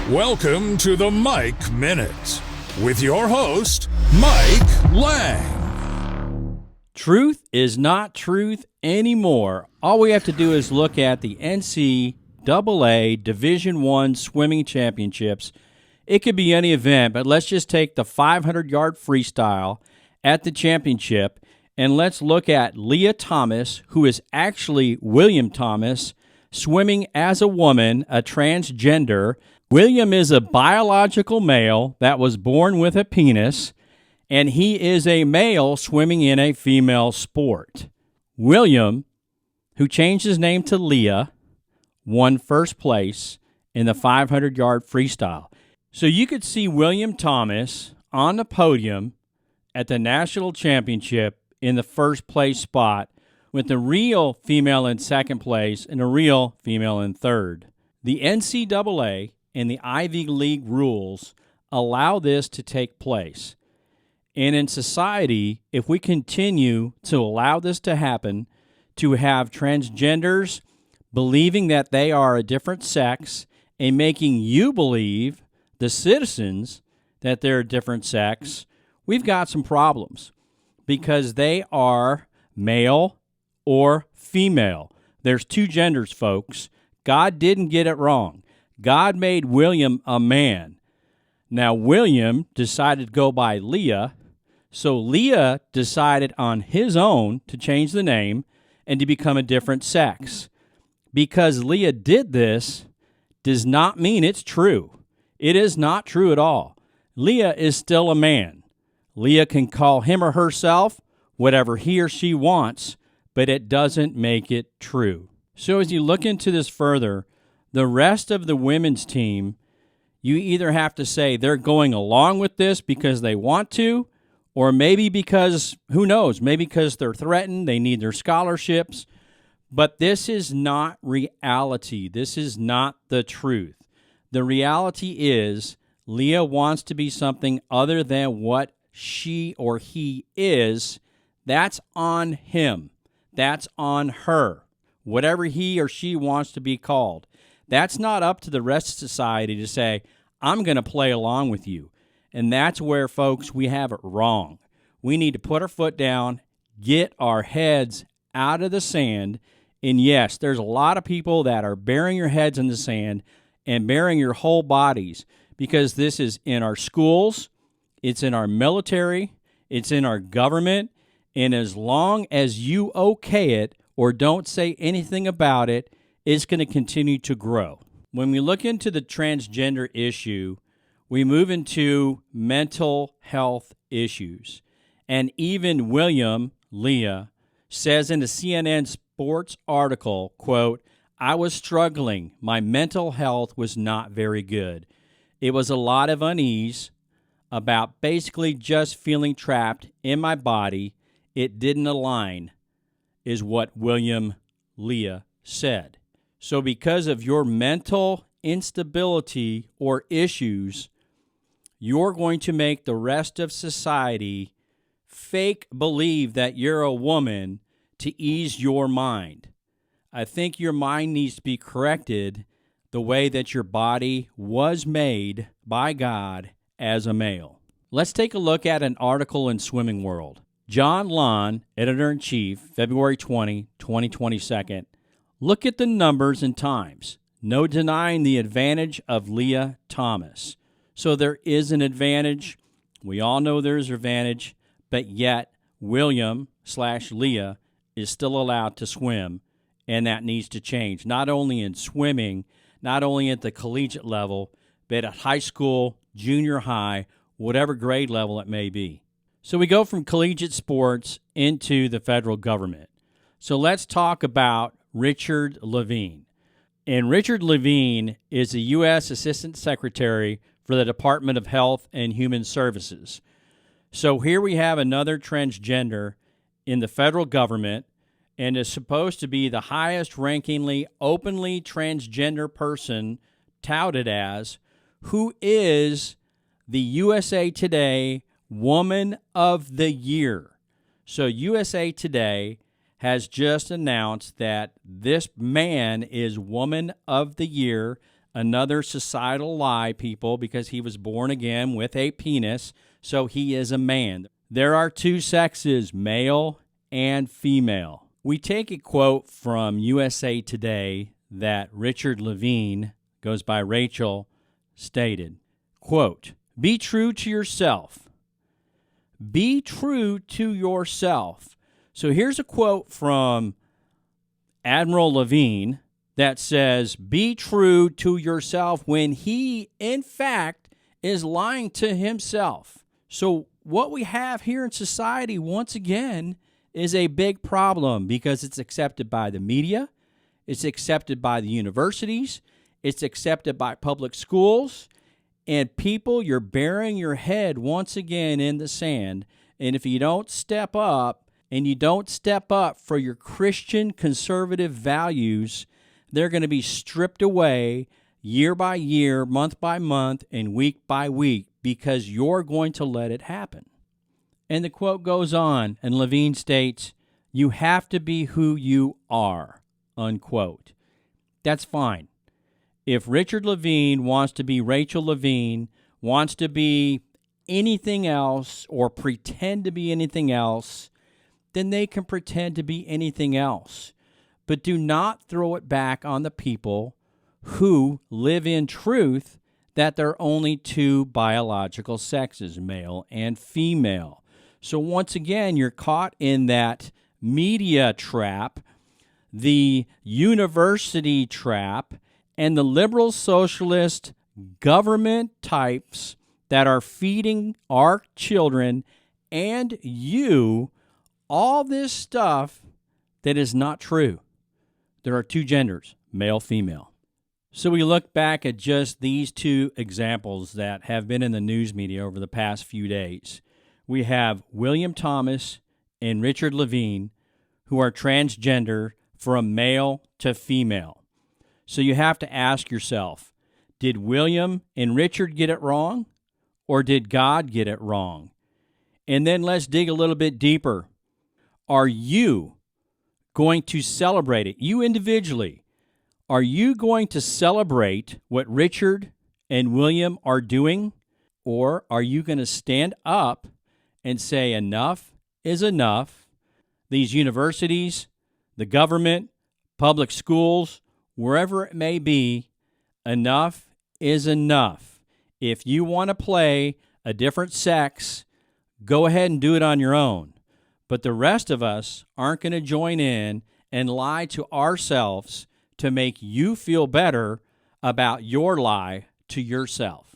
Welcome to the Mike Minute with your host, Mike Lang. Truth is not truth anymore. All we have to do is look at the NCAA Division I Swimming Championships. It could be any event, but let's just take the 500-yard freestyle at the championship, and let's look at Lia Thomas, who is actually William Thomas, swimming as a woman, a transgender. William is a biological male that was born with a penis, and he is a male swimming in a female sport. William, who changed his name to Lia, won first place in the 500-yard freestyle. So you could see William Thomas on the podium at the national championship in the first place spot with the real female in second place and a real female in third. The NCAA and the Ivy League rules allow this to take place. And in society, if we continue to allow this to happen, to have transgenders believing that they are a different sex and making you believe, the citizens, that they're a different sex, we've got some problems because they are male or female. There's two genders, folks. God didn't get it wrong. God made William a man. Now, William decided to go by Lia, so Lia decided on his own to change the name and to become a different sex. Because Lia did this does not mean it's true. It is not true at all. Lia is still a man. Lia can call him or herself whatever he or she wants, but it doesn't make it true. So as you look into this further, the rest of the women's team, you either have to say they're going along with this because they want to, or maybe because, who knows, maybe because they're threatened, they need their scholarships. But this is not reality. This is not the truth. The reality is Lia wants to be something other than what she or he is. That's on him. That's on her. Whatever he or she wants to be called. That's not up to the rest of society to say, I'm going to play along with you. And that's where, folks, we have it wrong. We need to put our foot down, get our heads out of the sand. And yes, there's a lot of people that are burying your heads in the sand and burying your whole bodies because this is in our schools, it's in our military, it's in our government. And as long as you okay it or don't say anything about it, it's going to continue to grow. When we look into the transgender issue, we move into mental health issues. And even William, Lia, says in the CNN Sports article, quote, I was struggling. My mental health was not very good. It was a lot of unease about basically just feeling trapped in my body. It didn't align, is what William, Lia said. So because of your mental instability or issues, you're going to make the rest of society fake believe that you're a woman to ease your mind. I think your mind needs to be corrected the way that your body was made by God as a male. Let's take a look at an article in Swimming World. John Lon, Editor-in-Chief, February 20, 2022. Look at the numbers and times. No denying the advantage of Lia Thomas. So there is an advantage. We all know there's an advantage, but yet William/Lia is still allowed to swim, and that needs to change. Not only in swimming, not only at the collegiate level, but at high school, junior high, whatever grade level it may be. So we go from collegiate sports into the federal government. So let's talk about Richard Levine. And Richard Levine is the U.S. Assistant Secretary for the Department of Health and Human Services. So here we have another transgender in the federal government and is supposed to be the highest-rankingly openly transgender person touted as, who is the USA Today Woman of the Year. So USA Today has just announced that this man is Woman of the Year, Another societal lie, people, because he was born again with a penis, so he is a man. There are two sexes, male and female. We take a quote from USA Today that Richard Levine, goes by Rachel, stated, quote, "Be true to yourself. Be true to yourself." So here's a quote from Admiral Levine that says, "Be true to yourself," when he, in fact, is lying to himself. So what we have here in society, once again, is a big problem because it's accepted by the media, it's accepted by the universities, it's accepted by public schools, and people, you're burying your head once again in the sand. And if you don't step up, and you don't step up for your Christian conservative values, they're going to be stripped away year by year, month by month, and week by week because you're going to let it happen. And the quote goes on, and Levine states, "You have to be who you are," unquote. That's fine. If Richard Levine wants to be Rachel Levine, wants to be anything else or pretend to be anything else, then they can pretend to be anything else. But do not throw it back on the people who live in truth that there are only two biological sexes, male and female. So once again, you're caught in that media trap, the university trap, and the liberal socialist government types that are feeding our children and you all this stuff that is not true. There are two genders, male, female. So we look back at just these two examples that have been in the news media over the past few days. We have William Thomas and Richard Levine, who are transgender from male to female. So you have to ask yourself, did William and Richard get it wrong, or did God get it wrong? And then let's dig a little bit deeper. Are you going to celebrate it? You individually, are you going to celebrate what Richard and William are doing? Or are you going to stand up and say enough is enough? These universities, the government, public schools, wherever it may be, enough is enough. If you want to play a different sex, go ahead and do it on your own. But the rest of us aren't going to join in and lie to ourselves to make you feel better about your lie to yourself.